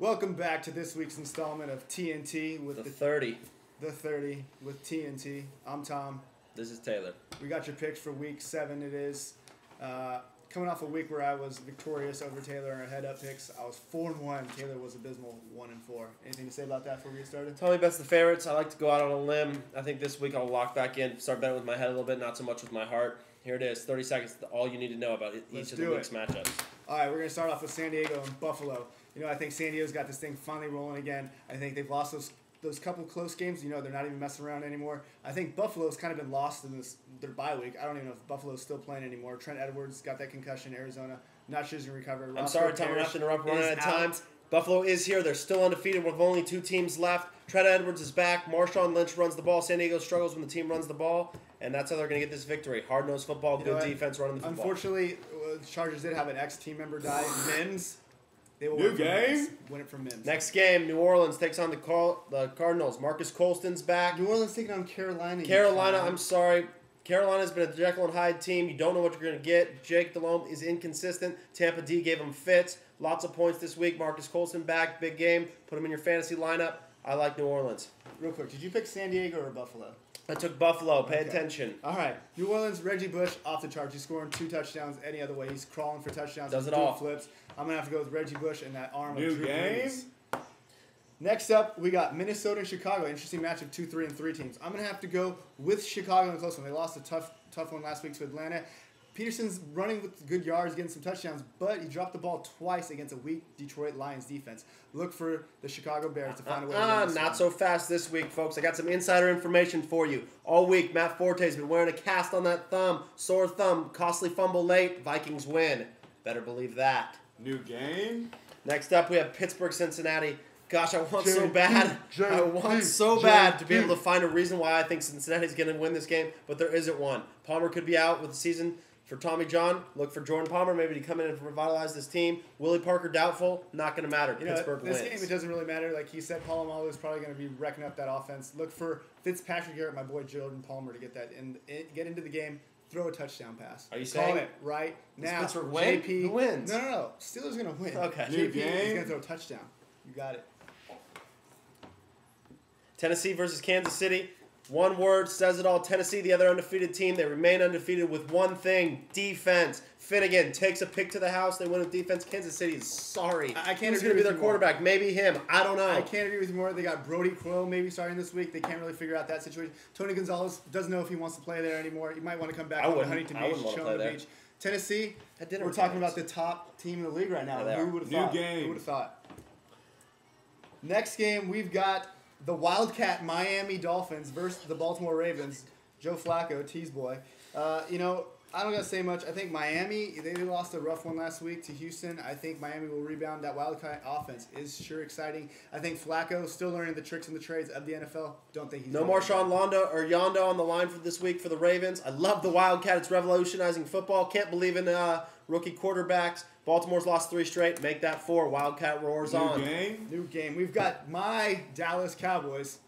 Welcome back to this week's installment of TNT with the 30. The 30 with TNT. I'm Tom. This is Taylor. We got your picks for week 7. It is coming off a week where I was victorious over Taylor in our head-up picks. I was 4-1. Taylor was abysmal 1-4. Anything to say about that before we get started? Tell me best the favorites. I like to go out on a limb. I think this week I'll lock back in, start betting with my head a little bit, not so much with my heart. Here it is, 30 seconds, all you need to know about each of the week's matchups. All right, we're going to start off with San Diego and Buffalo. You know, I think San Diego's got this thing finally rolling again. I think they've lost those couple close games. You know, they're not even messing around anymore. I think Buffalo's kind of been lost in their bye week. I don't even know if Buffalo's still playing anymore. Trent Edwards got that concussion in Arizona. Not sure he's going to recover. I'm sorry, Tom, I'm not to interrupt. We're running out of time. Buffalo is here. They're still undefeated with only 2 teams left. Trent Edwards is back. Marshawn Lynch runs the ball. San Diego struggles when the team runs the ball. And that's how they're going to get this victory. Hard-nosed football, good defense, running the football. Unfortunately, the Chargers did have an ex-team member die. Mims. They will win it from Mims. Next game, New Orleans takes on the Cardinals. Marcus Colston's back. New Orleans taking on Carolina. I'm sorry. Carolina's been a Jekyll and Hyde team. You don't know what you're going to get. Jake Delhomme is inconsistent. Tampa D gave him fits. Lots of points this week. Marcus Colston back. Big game. Put him in your fantasy lineup. I like New Orleans. Real quick, did you pick San Diego or Buffalo? I took Buffalo. Pay attention. All right. New Orleans, Reggie Bush off the charts. He's scoring 2 touchdowns any other way. He's crawling for touchdowns. Does it all. Flips. I'm going to have to go with Reggie Bush and that arm of Drew game. Brees. Next up, we got Minnesota and Chicago. Interesting match of 2, 3, and 3 teams. I'm going to have to go with Chicago in a close one. They lost a tough one last week to Atlanta. Peterson's running with good yards, getting some touchdowns, but he dropped the ball twice against a weak Detroit Lions defense. Look for the Chicago Bears to find a way to win this not one. so fast this week, folks. I got some insider information for you. All week, Matt Forte's been wearing a cast on that thumb. Sore thumb. Costly fumble late. Vikings win. Better believe that. New game. Next up, we have Pittsburgh-Cincinnati. Gosh, I want so bad to be able to find a reason why I think Cincinnati's going to win this game, but there isn't one. Palmer could be out with the season for Tommy John. Look for Jordan Palmer maybe to come in and revitalize this team. Willie Parker doubtful. Not going to matter. Pittsburgh wins. This game, it doesn't really matter. Like he said, Polamalu is probably going to be wrecking up that offense. Look for Fitzpatrick Garrett, my boy Jordan Palmer, to get into the game. Throw a touchdown pass. Are you saying it right now? Pittsburgh win? JP, Who wins? No. Steelers going to win. Okay. JP is going to throw a touchdown. You got it. Tennessee versus Kansas City. One word says it all. Tennessee, the other undefeated team. They remain undefeated with one thing: defense. Finnegan takes a pick to the house. They win with defense. Kansas City is sorry. I can't Who's going to be their quarterback? Maybe him. I don't know. I can't agree with you more. They got Brody Quill maybe starting this week. They can't really figure out that situation. Tony Gonzalez doesn't know if he wants to play there anymore. He might want to come back to Huntington Beach, chill on the beach. Tennessee, we're talking about the top team in the league right now. Who would have thought? New game. Who would have thought? Next game, we've got the Wildcat Miami Dolphins versus the Baltimore Ravens. Joe Flacco, T's boy. I don't got to say much. I think Miami, they lost a rough one last week to Houston. I think Miami will rebound. That Wildcat offense is sure exciting. I think Flacco still learning the tricks and the trades of the NFL. Don't think he's no Marshawn Yondo on the line for this week for the Ravens. I love the Wildcat. It's revolutionizing football. Can't believe in rookie quarterbacks. Baltimore's lost 3 straight. Make that 4. Wildcat roars on. New game. We've got my Dallas Cowboys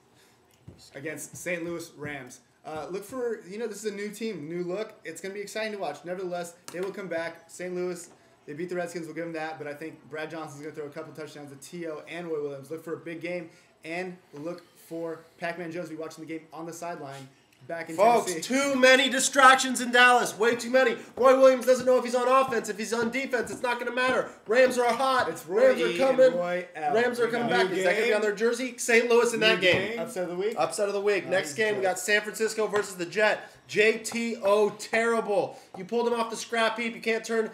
against St. Louis Rams. Look for, this is a new team, new look. It's going to be exciting to watch. Nevertheless, they will come back. St. Louis, they beat the Redskins. We'll give them that. But I think Brad Johnson's going to throw a couple touchdowns to T.O. and Roy Williams. Look for a big game. And look for Pac-Man Jones to be watching the game on the sideline. Back in Folks, Tennessee. too many distractions in Dallas. Way too many. Roy Williams doesn't know if he's on offense. If he's on defense, it's not going to matter. Rams are hot. It's Roy Rams are coming. Roy L. Rams are coming back. Is that going to be on their jersey? St. Louis in that game. Upset of the week? Upset of the week. Next game, we got San Francisco versus the Jet. JTO, terrible. You pulled him off the scrap heap. You can't turn,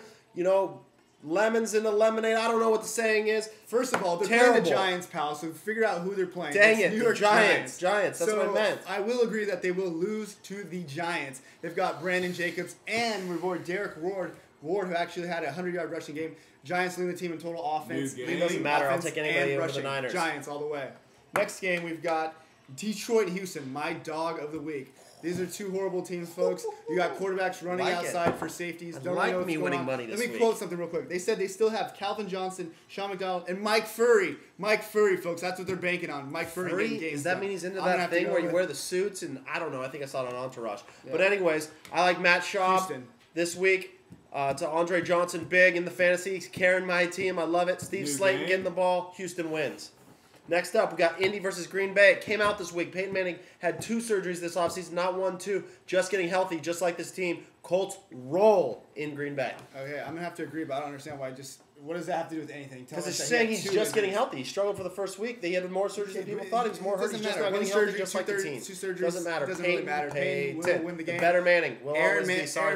lemons into lemonade. I don't know what the saying is. First of all, they're playing the Giants, pal, so figure out who they're playing. Dang it's it, New York Giants. That's what I meant. I will agree that they will lose to the Giants. They've got Brandon Jacobs and reward Derek Ward, who actually had a 100-yard rushing game. Giants leading the team in total offense. It doesn't matter. I'll take anybody over the Niners. Giants all the way. Next game, we've got Detroit-Houston, my dog of the week. These are 2 horrible teams, folks. You got quarterbacks running outside for safeties. Don't like me winning money this week. Let me quote something real quick. They said they still have Calvin Johnson, Sean McDonald, and Mike Furry. Mike Furry, folks. That's what they're banking on. Mike Furry getting games. Does that mean he's into that thing where you wear the suits? And I don't know. I think I saw it on Entourage. Yeah. But anyways, I like Matt Schaub this week. To Andre Johnson, big in the fantasy. He's carrying my team. I love it. Steve Slayton getting the ball. Houston wins. Next up, we got Indy versus Green Bay. It came out this week. Peyton Manning had 2 surgeries this offseason. Not 1, 2. Just getting healthy, just like this team. Colts roll in Green Bay. Okay, I'm going to have to agree, but I don't understand why. What does that have to do with anything? Because it's saying he's just getting healthy. He struggled for the first week. They had more surgeries than people thought. He was more hurt. He's just not getting healthy, just like the team. 2 surgeries. Doesn't matter. Doesn't really matter. Peyton will win the game. The better Manning. Will Aaron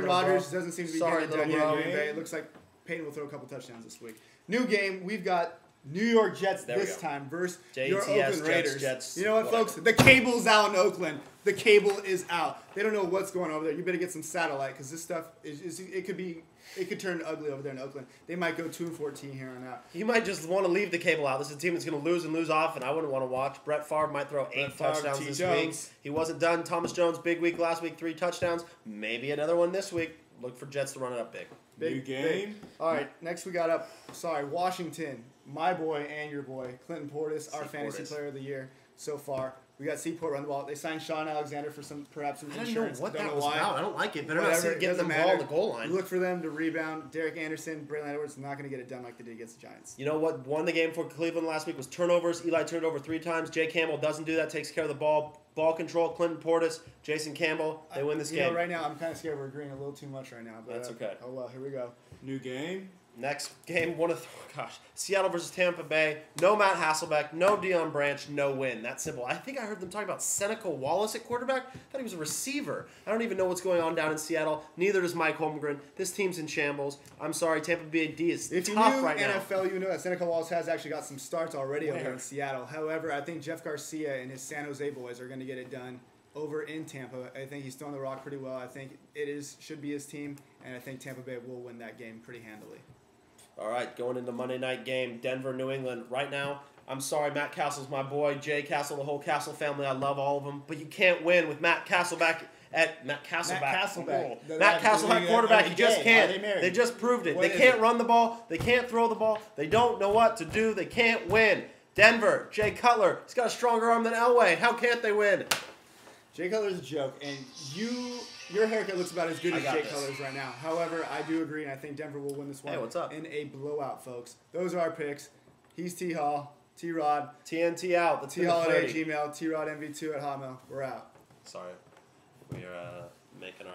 Rodgers bro. doesn't seem to be Sorry, getting it done little yet. It looks like Peyton will throw a couple touchdowns this week. New game. We've got New York Jets this time versus your Oakland Raiders. Jets, you know what, folks? The cable's out in Oakland. The cable is out. They don't know what's going on over there. You better get some satellite because this stuff it could turn ugly over there in Oakland. They might go 2-14 here on out. You might just want to leave the cable out. This is a team that's going to lose and lose often. I wouldn't want to watch. Brett Favre might throw 8 touchdowns this week. He wasn't done. Thomas Jones, big week last week, 3 touchdowns. Maybe another one this week. Look for Jets to run it up big. New game. All right, next we got Washington. My boy and your boy, Clinton Portis, our fantasy player of the year so far. We got Seaport run the ball. They signed Sean Alexander for perhaps some insurance. I don't know what that was about. I don't like it. Better not see it getting the ball on the goal line. Look for them to rebound. Derek Anderson, Braylon Edwards not going to get it done like they did against the Giants. You know what won the game for Cleveland last week was turnovers. Eli turned over 3 times. Jay Campbell doesn't do that. Takes care of the ball. Ball control. Clinton Portis, Jason Campbell. They win this game. Right now, I'm kind of scared we're agreeing a little too much right now. But that's okay. Oh, well, here we go. New game. Next game, Seattle versus Tampa Bay. No Matt Hasselbeck, no Deion Branch, no win. That's simple. I think I heard them talking about Seneca Wallace at quarterback. I thought he was a receiver. I don't even know what's going on down in Seattle. Neither does Mike Holmgren. This team's in shambles. I'm sorry, Tampa Bay D is tough right now. If you knew NFL, you know that Seneca Wallace has actually got some starts already over in Seattle. However, I think Jeff Garcia and his San Jose boys are going to get it done over in Tampa. I think he's throwing the rock pretty well. I think should be his team, and I think Tampa Bay will win that game pretty handily. All right, going into Monday night game, Denver, New England. Right now, I'm sorry, Matt Castle's my boy. Jay Castle, the whole Castle family, I love all of them. But you can't win with Matt Castleback at Matt Castleback quarterback. You just can't. They just proved it. They can't run the ball. They can't throw the ball. They don't know what to do. They can't win. Denver, Jay Cutler. He's got a stronger arm than Elway. How can't they win? Jay Cutler's a joke, and your haircut looks about as good as Jay Cutler's right now. However, I do agree, and I think Denver will win this one. Hey, what's up? In a blowout, folks. Those are our picks. He's T-Hall, T-Rod. TNT out. T-Hall at Gmail, T-Rod MV2 at Hotmail. We're out. Sorry. We are making our...